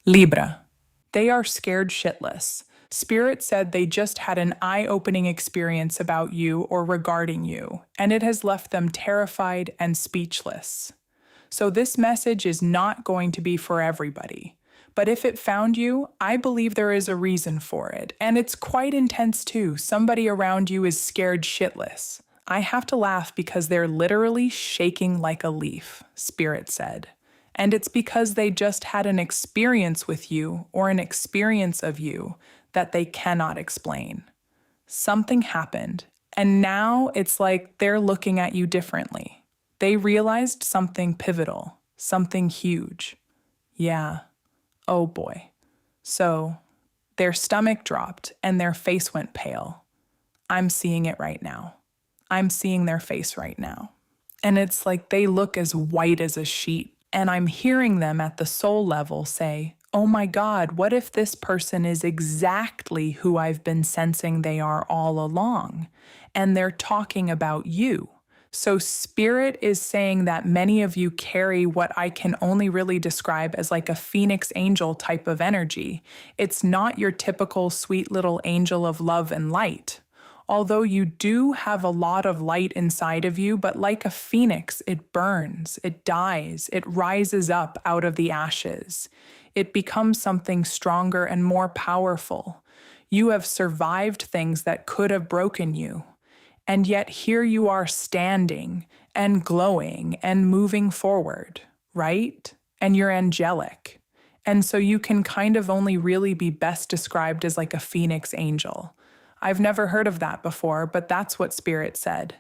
Libra. They are scared shitless. Spirit said they just had an eye-opening experience about you or regarding you, and it has left them terrified and speechless. So this message is not going to be for everybody. But if it found you, I believe there is a reason for it, and it's quite intense too. Somebody around you is scared shitless. I have to laugh because they're literally shaking like a leaf, Spirit said. And it's because they just had an experience with you or an experience of you that they cannot explain. Something happened, and now it's like they're looking at you differently. They realized something pivotal, something huge. Yeah, oh boy. So, their stomach dropped and their face went pale. I'm seeing it right now. I'm seeing their face right now. And it's like they look as white as a sheet. And I'm hearing them at the soul level say, oh my God, what if this person is exactly who I've been sensing they are all along? And they're talking about you. So Spirit is saying that many of you carry what I can only really describe as like a phoenix angel type of energy. It's not your typical sweet little angel of love and light. Although you do have a lot of light inside of you, but like a phoenix, it burns, it dies, it rises up out of the ashes. It becomes something stronger and more powerful. You have survived things that could have broken you. And yet here you are standing and glowing and moving forward, right? And you're angelic. And so you can kind of only really be best described as like a phoenix angel. I've never heard of that before, but that's what Spirit said.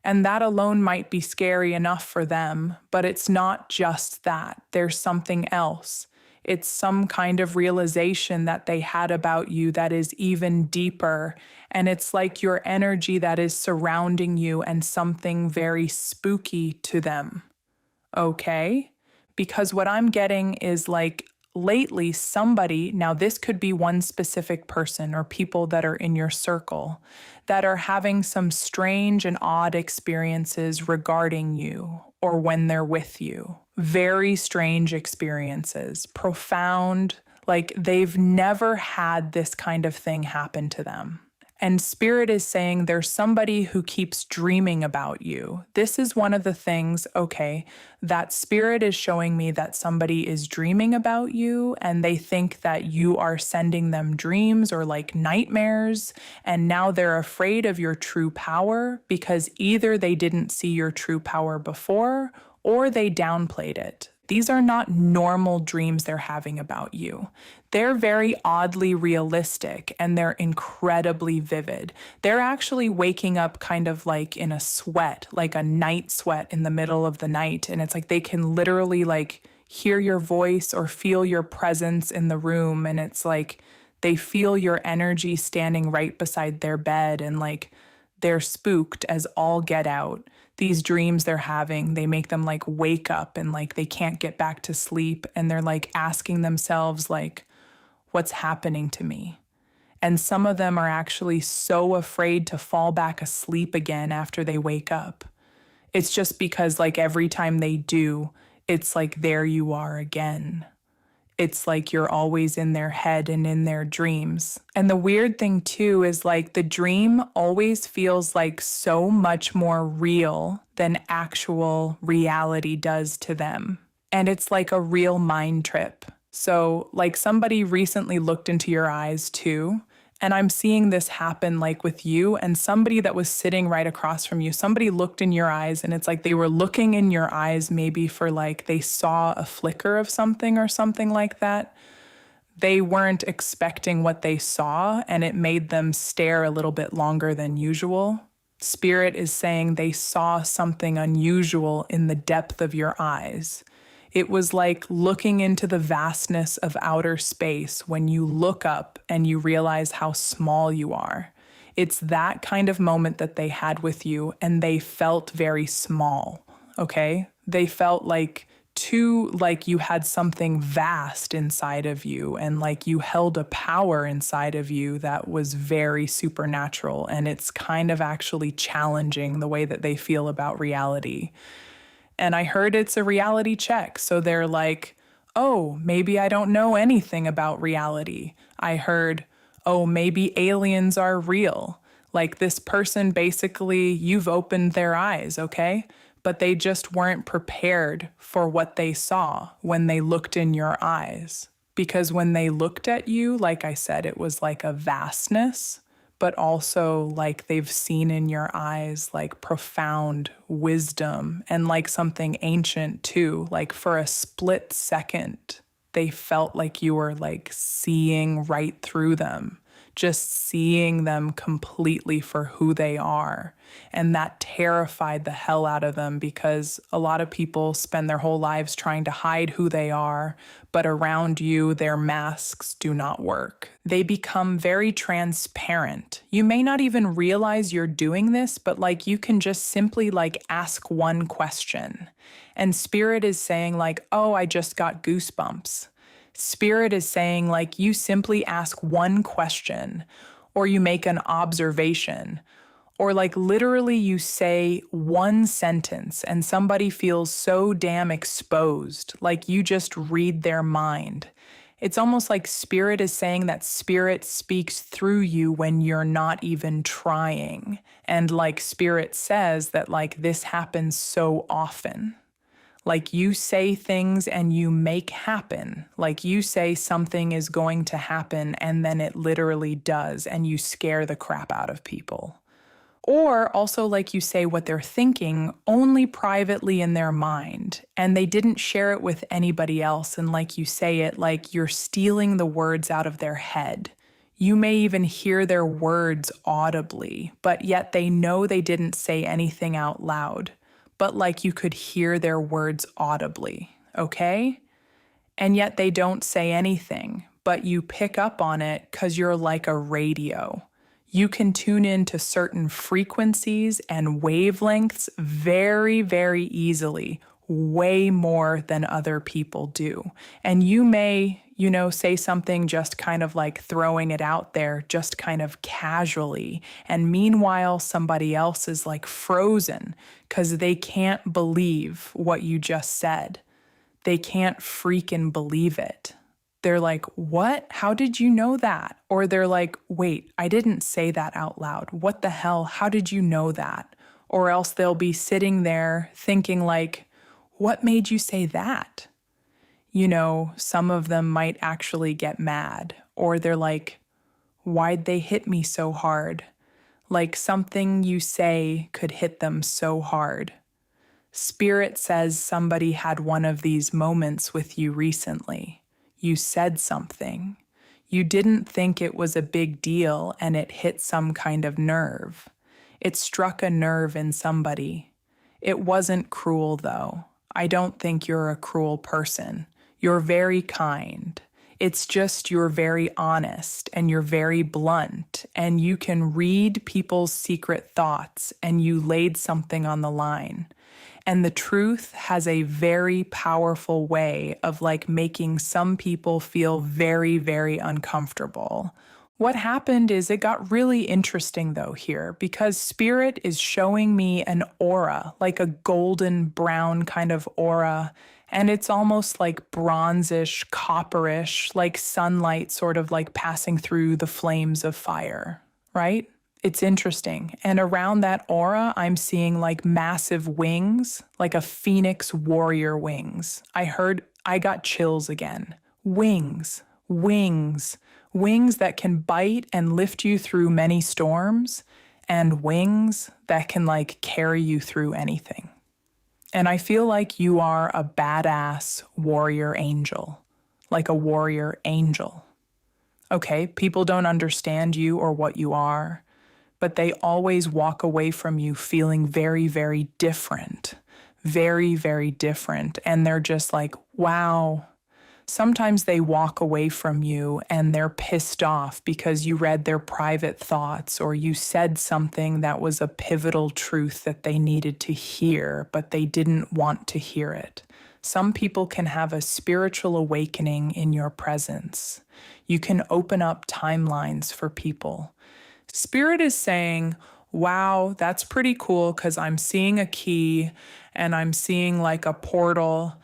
And that alone might be scary enough for them, but it's not just that. There's something else. It's some kind of realization that they had about you that is even deeper. And it's like your energy that is surrounding you and something very spooky to them. Okay? Because what I'm getting is like, lately somebody, now this could be one specific person or people that are in your circle, that are having some strange and odd experiences regarding you or when they're with you. Very strange experiences, profound, like they've never had this kind of thing happen to them. And Spirit is saying there's somebody who keeps dreaming about you. This is one of the things, okay, that Spirit is showing me that somebody is dreaming about you and they think that you are sending them dreams or like nightmares. And now they're afraid of your true power because either they didn't see your true power before or they downplayed it. These are not normal dreams they're having about you. They're very oddly realistic and they're incredibly vivid. They're actually waking up kind of like in a sweat, like a night sweat in the middle of the night. And it's like they can literally like hear your voice or feel your presence in the room. And it's like they feel your energy standing right beside their bed and like they're spooked as all get out. These dreams they're having, they make them like wake up and like they can't get back to sleep. And they're like asking themselves like, what's happening to me? And some of them are actually so afraid to fall back asleep again after they wake up. It's just because like every time they do, it's like there you are again. It's like you're always in their head and in their dreams. And the weird thing too is like the dream always feels like so much more real than actual reality does to them. And it's like a real mind trip. So like somebody recently looked into your eyes too. And I'm seeing this happen like with you and somebody that was sitting right across from you. Somebody looked in your eyes and it's like they were looking in your eyes maybe for like they saw a flicker of something or something like that. They weren't expecting what they saw and it made them stare a little bit longer than usual. Spirit is saying they saw something unusual in the depth of your eyes. It was like looking into the vastness of outer space when you look up and you realize how small you are. It's that kind of moment that they had with you, and they felt very small, okay? They felt like like you had something vast inside of you and like you held a power inside of you that was very supernatural, and it's kind of actually challenging the way that they feel about reality. And I heard it's a reality check. So they're like, oh, maybe I don't know anything about reality. I heard, oh, maybe aliens are real. Like this person basically, you've opened their eyes, okay? But they just weren't prepared for what they saw when they looked in your eyes. Because when they looked at you, like I said, it was like a vastness, but also like they've seen in your eyes like profound wisdom and like something ancient too. Like for a split second, they felt like you were like seeing right through them, just seeing them completely for who they are. And that terrified the hell out of them because a lot of people spend their whole lives trying to hide who they are, but around you, their masks do not work. They become very transparent. You may not even realize you're doing this, but like you can just simply like ask one question. And Spirit is saying like, oh, I just got goosebumps. Spirit is saying like you simply ask one question or you make an observation or like literally you say one sentence and somebody feels so damn exposed, like you just read their mind. It's almost like Spirit is saying that Spirit speaks through you when you're not even trying. And like Spirit says that like this happens so often. Like you say things and you make happen. Like you say something is going to happen and then it literally does and you scare the crap out of people. Or also, like you say what they're thinking only privately in their mind, and they didn't share it with anybody else. And like you say it, like you're stealing the words out of their head. You may even hear their words audibly, but yet they know they didn't say anything out loud. But like you could hear their words audibly, okay? And yet they don't say anything, but you pick up on it because you're like a radio. You can tune into certain frequencies and wavelengths very, very easily, way more than other people do. And you may, say something just kind of like throwing it out there, just kind of casually. And meanwhile, somebody else is like frozen because they can't believe what you just said. They can't freaking believe it. They're like, what? How did you know that? Or they're like, wait, I didn't say that out loud. What the hell? How did you know that? Or else they'll be sitting there thinking like, what made you say that? Some of them might actually get mad. Or they're like, why'd they hit me so hard? Like something you say could hit them so hard. Spirit says somebody had one of these moments with you recently. You said something. You didn't think it was a big deal and it hit some kind of nerve. It struck a nerve in somebody. It wasn't cruel, though. I don't think you're a cruel person. You're very kind. It's just you're very honest and you're very blunt and you can read people's secret thoughts and you laid something on the line. And the truth has a very powerful way of like making some people feel very, very uncomfortable. What happened is it got really interesting though here because Spirit is showing me an aura, like a golden brown kind of aura. And it's almost like bronzish, copperish, like sunlight sort of like passing through the flames of fire, right? It's interesting. And around that aura, I'm seeing like massive wings, like a phoenix warrior wings. I got chills again. Wings, wings, wings that can bite and lift you through many storms, and wings that can like carry you through anything. And I feel like you are a badass warrior angel, like a warrior angel. Okay, people don't understand you or what you are, but they always walk away from you feeling very, very different, very, very different. And they're just like, wow. Sometimes they walk away from you and they're pissed off because you read their private thoughts or you said something that was a pivotal truth that they needed to hear, but they didn't want to hear it. Some people can have a spiritual awakening in your presence. You can open up timelines for people. Spirit is saying, wow, that's pretty cool because I'm seeing a key and I'm seeing like a portal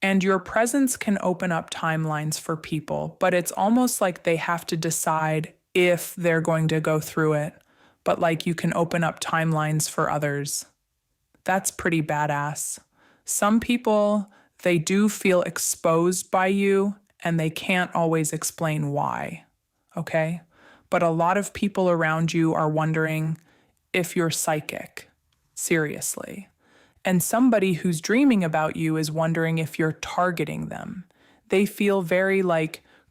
And your presence can open up timelines for people, but it's almost like they have to decide if they're going to go through it. But like you can open up timelines for others. That's pretty badass. Some people, they do feel exposed by you and they can't always explain why. Okay? But a lot of people around you are wondering if you're psychic. Seriously. And somebody who's dreaming about you is wondering if you're targeting them. They feel very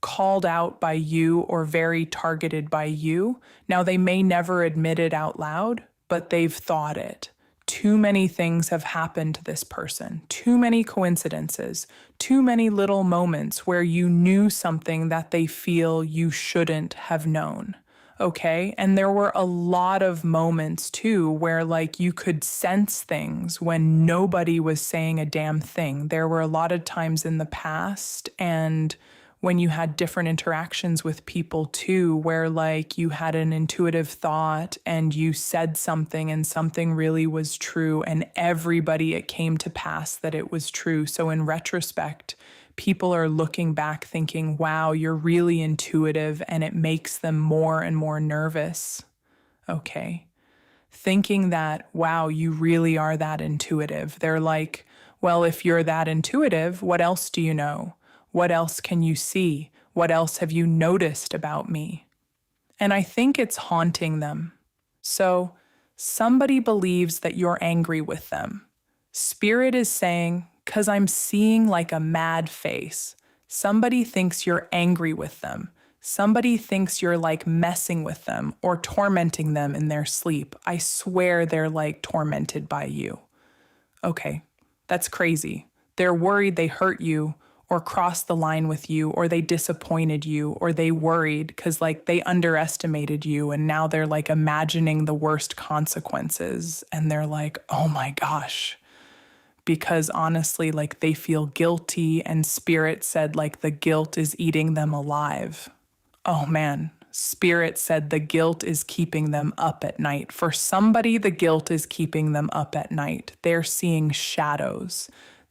called out by you or very targeted by you. Now, they may never admit it out loud, but they've thought it. Too many things have happened to this person, too many coincidences, too many little moments where you knew something that they feel you shouldn't have known. Okay. And there were a lot of moments too where you could sense things when nobody was saying a damn thing. There were a lot of times in the past and when you had different interactions with people too, where you had an intuitive thought and you said something and something really was true and everybody it came to pass that it was true. So in retrospect, people are looking back thinking, wow, you're really intuitive, and it makes them more and more nervous. Okay. Thinking that, wow, you really are that intuitive. They're like, well, if you're that intuitive, what else do you know? What else can you see? What else have you noticed about me? And I think it's haunting them. So somebody believes that you're angry with them. Spirit is saying, because I'm seeing a mad face. Somebody thinks you're angry with them. Somebody thinks you're messing with them or tormenting them in their sleep. I swear they're tormented by you. Okay, that's crazy. They're worried they hurt you or crossed the line with you, or they disappointed you, or they worried because they underestimated you, and now they're imagining the worst consequences, and they're like, oh my gosh. Because honestly, they feel guilty, and Spirit said the guilt is eating them alive. Oh man, Spirit said the guilt is keeping them up at night. For somebody, the guilt is keeping them up at night. They're seeing shadows.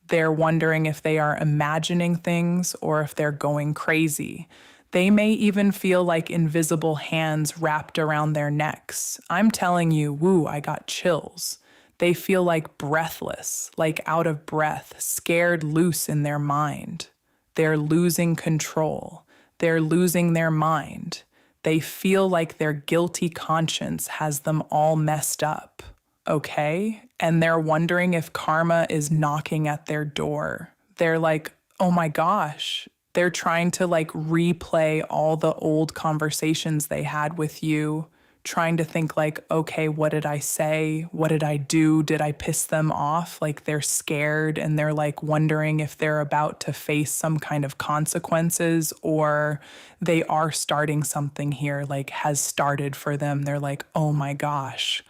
They're wondering if they are imagining things or if they're going crazy. They may even feel invisible hands wrapped around their necks. I'm telling you, woo, I got chills. They feel breathless, out of breath, scared loose in their mind. They're losing control. They're losing their mind. They feel their guilty conscience has them all messed up. Okay? And they're wondering if karma is knocking at their door. They're like, oh my gosh. They're trying to replay all the old conversations they had with you, trying to think okay, what did I say? What did I do? Did I piss them off? They're scared and they're wondering if they're about to face some kind of consequences, or they are starting something here, has started for them. They're like, oh my gosh.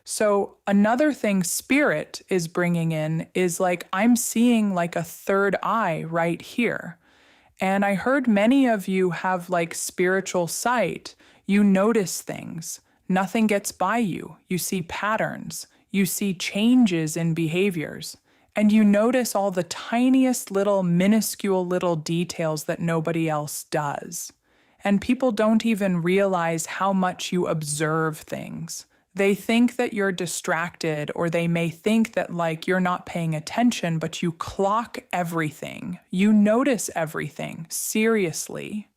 So another thing Spirit is bringing in is I'm seeing a third eye right here. And I heard many of you have spiritual sight. You notice things. Nothing gets by you. You see patterns. You see changes in behaviors. And you notice all the tiniest little minuscule little details that nobody else does. And people don't even realize how much you observe things. They think that you're distracted, or they may think that you're not paying attention, but you clock everything. You notice everything, seriously.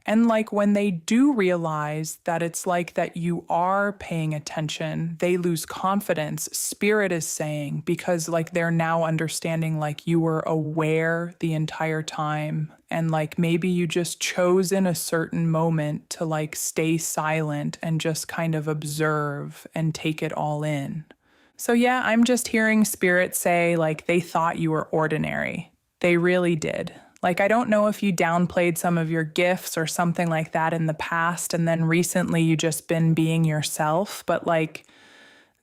And when they do realize that it's that you are paying attention, they lose confidence, Spirit is saying, because they're now understanding you were aware the entire time. And maybe you just chose in a certain moment to stay silent and just kind of observe and take it all in. So yeah, I'm just hearing Spirit say they thought you were ordinary. They really did. I don't know if you downplayed some of your gifts or something like that in the past, and then recently you just been being yourself, but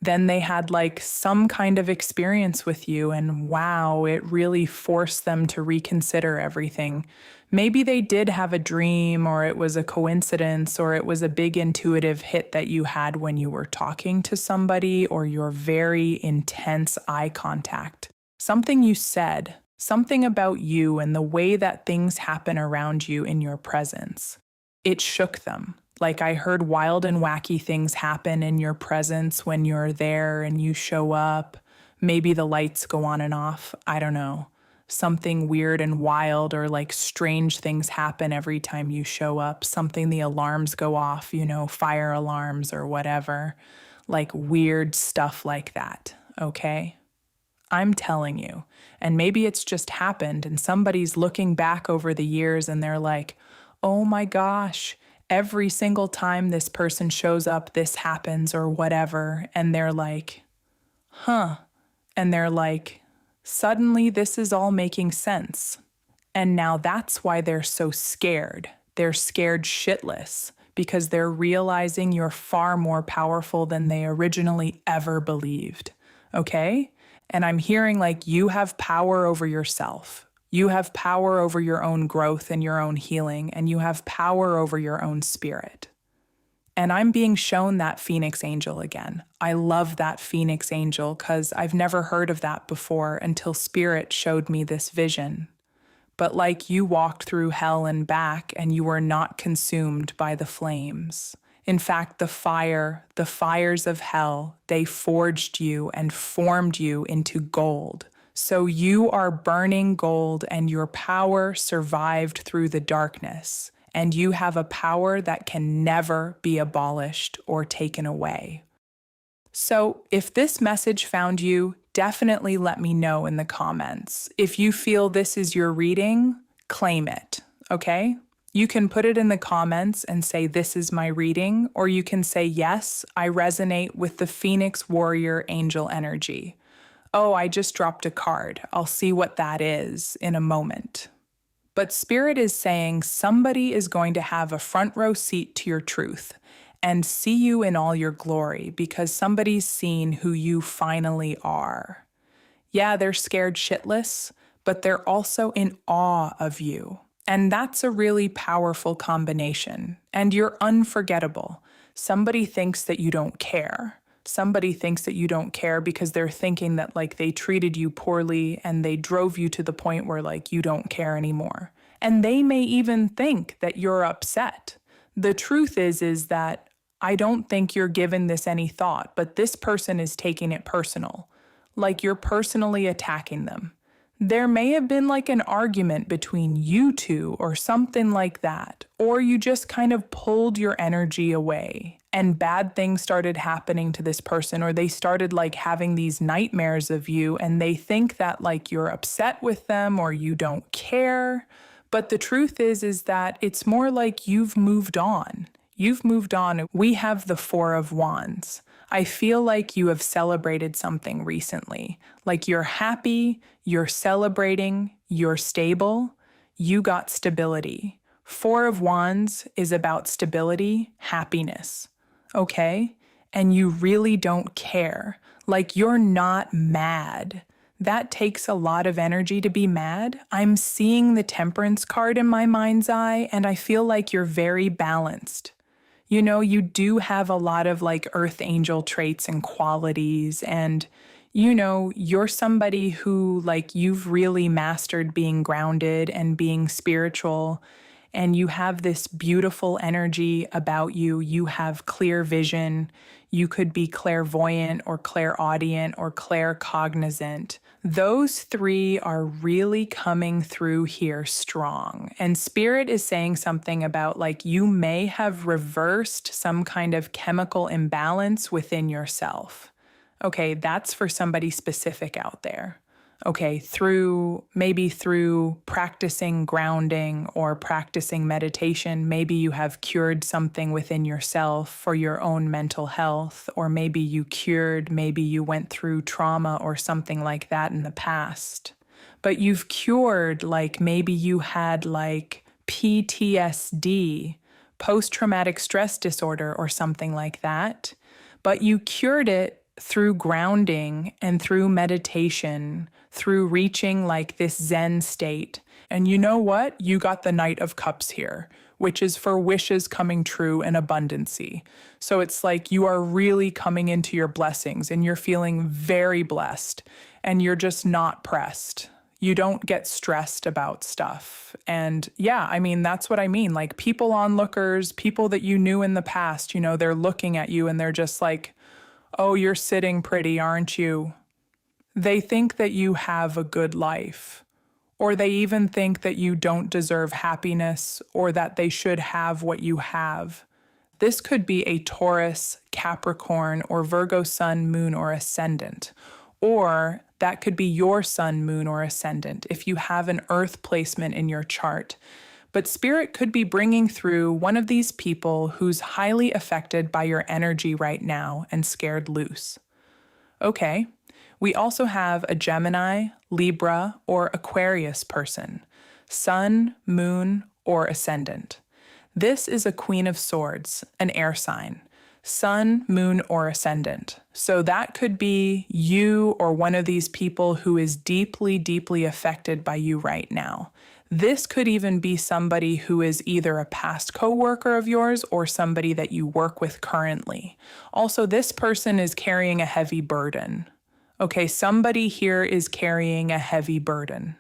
then they had some kind of experience with you, and wow, it really forced them to reconsider everything. Maybe they did have a dream, or it was a coincidence, or it was a big intuitive hit that you had when you were talking to somebody, or your very intense eye contact. Something you said Something about you and the way that things happen around you in your presence. It shook them. Like I heard wild and wacky things happen in your presence when you're there and you show up. Maybe the lights go on and off. I don't know. Something weird and wild or like strange things happen every time you show up. Something the alarms go off, fire alarms or whatever. Like weird stuff like that, okay? I'm telling you. And maybe it's just happened and somebody's looking back over the years and they're like, oh my gosh, every single time this person shows up, this happens or whatever. And they're like, huh. And they're like, suddenly this is all making sense. And now that's why they're so scared. They're scared shitless because they're realizing you're far more powerful than they originally ever believed. Okay? And I'm hearing like you have power over yourself. You have power over your own growth and your own healing, and you have power over your own spirit. And I'm being shown that Phoenix Angel again. I love that Phoenix Angel because I've never heard of that before until Spirit showed me this vision. But like you walked through hell and back and you were not consumed by the flames. In fact, the fires of hell, they forged you and formed you into gold. So you are burning gold and your power survived through the darkness. And you have a power that can never be abolished or taken away. So if this message found you, definitely let me know in the comments. If you feel this is your reading, claim it, okay? You can put it in the comments and say, this is my reading, or you can say, yes, I resonate with the Phoenix Warrior Angel energy. Oh, I just dropped a card. I'll see what that is in a moment. But Spirit is saying somebody is going to have a front row seat to your truth and see you in all your glory because somebody's seen who you finally are. Yeah, they're scared shitless, but they're also in awe of you. And that's a really powerful combination. And you're unforgettable. Somebody thinks that you don't care. Somebody thinks that you don't care because they're thinking that like they treated you poorly and they drove you to the point where like you don't care anymore. And they may even think that you're upset. The truth is that I don't think you're given this any thought, but this person is taking it personal. Like you're personally attacking them. There may have been like an argument between you two or something like that, or you just kind of pulled your energy away and bad things started happening to this person, or they started like having these nightmares of you and they think that like you're upset with them or you don't care. But the truth is that it's more like you've moved on. You've moved on. We have the Four of Wands. I feel like you have celebrated something recently. Like you're happy, you're celebrating, you're stable, you got stability. Four of Wands is about stability, happiness, okay? And you really don't care. Like you're not mad. That takes a lot of energy to be mad. I'm seeing the Temperance card in my mind's eye, and I feel like you're very balanced. You know, you do have a lot of like earth angel traits and qualities, and you're somebody who like you've really mastered being grounded and being spiritual, and you have this beautiful energy about you. You have clear vision. You could be clairvoyant or clairaudient or claircognizant. Those three are really coming through here strong. And Spirit is saying something about like you may have reversed some kind of chemical imbalance within yourself. Okay, that's for somebody specific out there. Okay, maybe through practicing grounding or practicing meditation, maybe you have cured something within yourself for your own mental health, or maybe you went through trauma or something like that in the past. But you've cured, like maybe you had like PTSD, post-traumatic stress disorder or something like that, but you cured it through grounding and through meditation, through reaching like this Zen state. And you know what? You got the Knight of Cups here, which is for wishes coming true and abundancy. So it's like you are really coming into your blessings and you're feeling very blessed and you're just not pressed. You don't get stressed about stuff. And yeah, I mean, that's what I mean. Like people onlookers, people that you knew in the past, they're looking at you and they're just like, oh, you're sitting pretty, aren't you? They think that you have a good life. Or they even think that you don't deserve happiness or that they should have what you have. This could be a Taurus, Capricorn, or Virgo sun, moon, or ascendant. Or that could be your sun, moon, or ascendant if you have an earth placement in your chart. But Spirit could be bringing through one of these people who's highly affected by your energy right now and scared loose. Okay. We also have a Gemini, Libra, or Aquarius person, sun, moon, or ascendant. This is a Queen of Swords, an air sign, sun, moon, or ascendant. So that could be you or one of these people who is deeply, deeply affected by you right now. This could even be somebody who is either a past coworker of yours or somebody that you work with currently. Also, this person is carrying a heavy burden. Okay, somebody here is carrying a heavy burden.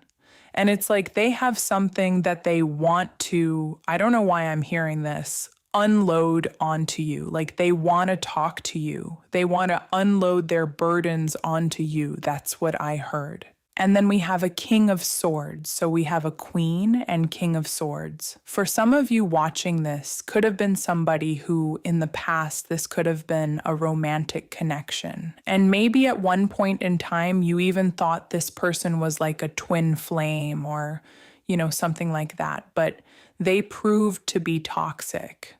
And it's like they have something that they want to, I don't know why I'm hearing this, unload onto you. Like they want to talk to you. They want to unload their burdens onto you. That's what I heard. And then we have a King of Swords. So we have a Queen and King of Swords. For some of you watching this, could have been somebody who in the past, this could have been a romantic connection. And maybe at one point in time, you even thought this person was like a twin flame or, something like that. But they proved to be toxic.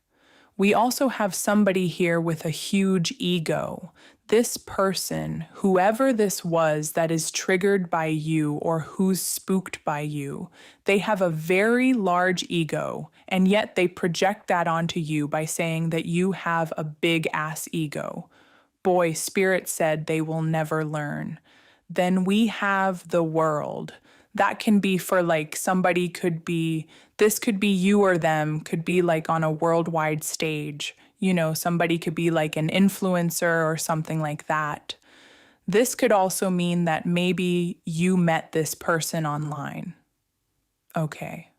We also have somebody here with a huge ego. This person, whoever this was that is triggered by you or who's spooked by you, they have a very large ego, and yet they project that onto you by saying that you have a big ass ego. Boy, Spirit said they will never learn. Then we have the world. That can be for like somebody this could be you or them, could be like on a worldwide stage. Somebody could be like an influencer or something like that. This could also mean that maybe you met this person online. Okay.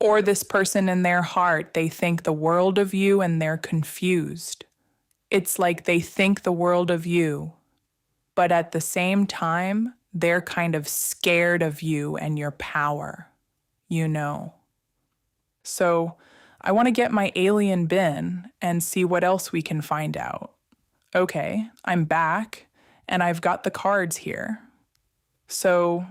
Or this person in their heart, they think the world of you and they're confused. It's like they think the world of you, but at the same time, they're kind of scared of you and your power, So I want to get my alien bin and see what else we can find out. Okay, I'm back and I've got the cards here. So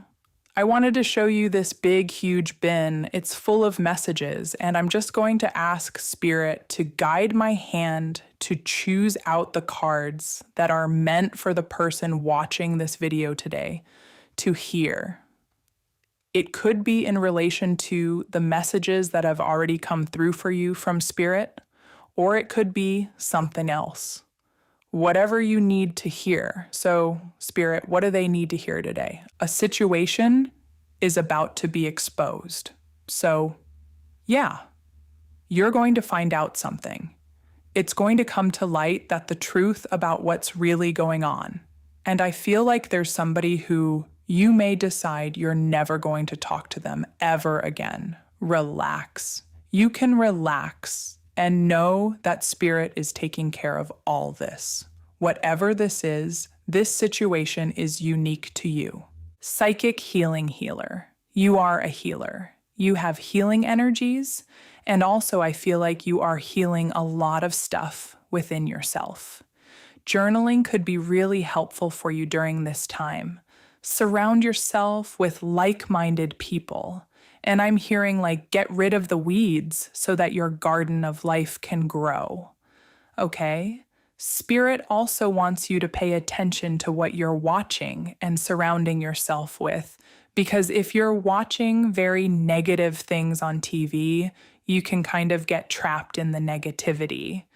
I wanted to show you this big, huge bin. It's full of messages, and I'm just going to ask Spirit to guide my hand to choose out the cards that are meant for the person watching this video today to hear. It could be in relation to the messages that have already come through for you from Spirit, or it could be something else. Whatever you need to hear. So, Spirit, what do they need to hear today? A situation is about to be exposed. So, yeah, you're going to find out something. It's going to come to light that the truth about what's really going on. And I feel like there's somebody who you may decide you're never going to talk to them ever again. Relax. You can relax and know that Spirit is taking care of all this. Whatever this is, this situation is unique to you. Psychic healing healer. You are a healer. You have healing energies, and also I feel like you are healing a lot of stuff within yourself. Journaling could be really helpful for you during this time. Surround yourself with like-minded people. And I'm hearing like get rid of the weeds so that your garden of life can grow. Okay? Spirit also wants you to pay attention to what you're watching and surrounding yourself with. Because if you're watching very negative things on TV, you can kind of get trapped in the negativity.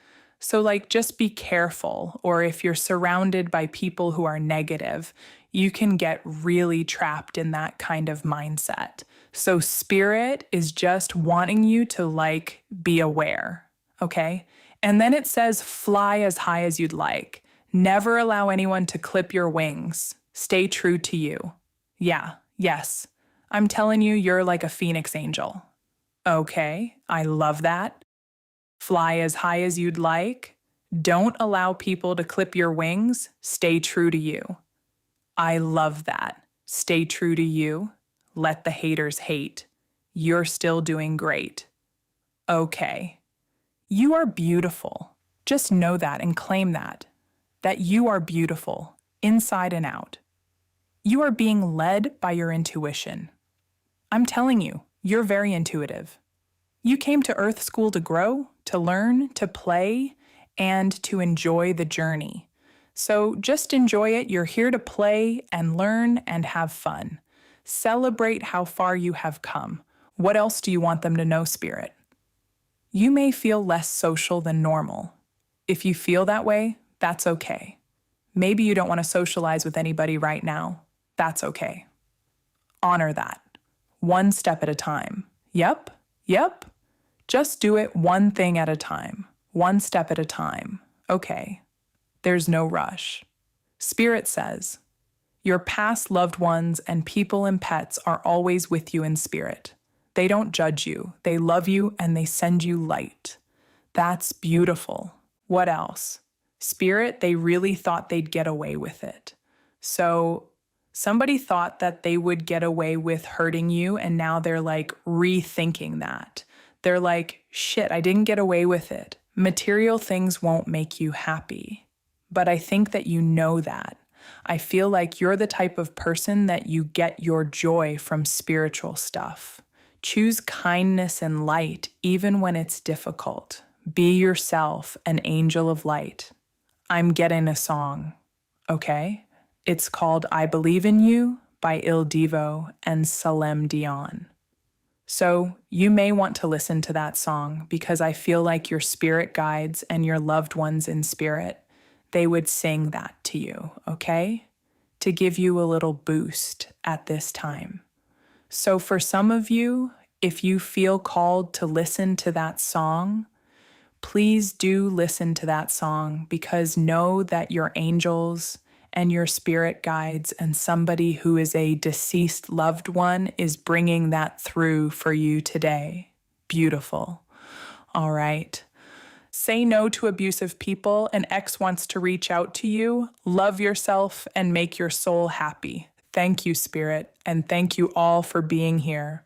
So like just be careful, or if you're surrounded by people who are negative, you can get really trapped in that kind of mindset. So Spirit is just wanting you to like be aware, okay? And then it says fly as high as you'd like. Never allow anyone to clip your wings. Stay true to you. Yeah, Yes, I'm telling you, you're like a phoenix angel. Okay, I love that. Fly as high as you'd like. Don't allow people to clip your wings. Stay true to you. I love that. Stay true to you. Let the haters hate. You're still doing great. Okay. You are beautiful. Just know that and claim that you are beautiful, inside and out. You are being led by your intuition. I'm telling you, you're very intuitive. You came to Earth School to grow, to learn, to play, and to enjoy the journey. So just enjoy it. You're here to play and learn and have fun. Celebrate how far you have come. What else do you want them to know, Spirit? You may feel less social than normal. If you feel that way, that's okay. Maybe you don't want to socialize with anybody right now. That's okay. Honor that. One step at a time. Yep. Just do it one thing at a time. One step at a time. Okay. There's no rush. Spirit says, your past loved ones and people and pets are always with you in spirit. They don't judge you. They love you and they send you light. That's beautiful. What else? Spirit, they really thought they'd get away with it. So somebody thought that they would get away with hurting you, and now they're like rethinking that. They're like, shit, I didn't get away with it. Material things won't make you happy. But I think that you know that. I feel like you're the type of person that you get your joy from spiritual stuff. Choose kindness and light even when it's difficult. Be yourself, an angel of light. I'm getting a song, okay? It's called I Believe in You by Il Divo and Salem Dion. So you may want to listen to that song because I feel like your spirit guides and your loved ones in spirit, they would sing that to you, okay? To give you a little boost at this time. So for some of you, if you feel called to listen to that song, please do listen to that song, because know that your angels and your spirit guides and somebody who is a deceased loved one is bringing that through for you today. Beautiful. All right. Say no to abusive people. An ex wants to reach out to you. Love yourself and make your soul happy. Thank you, Spirit, and thank you all for being here.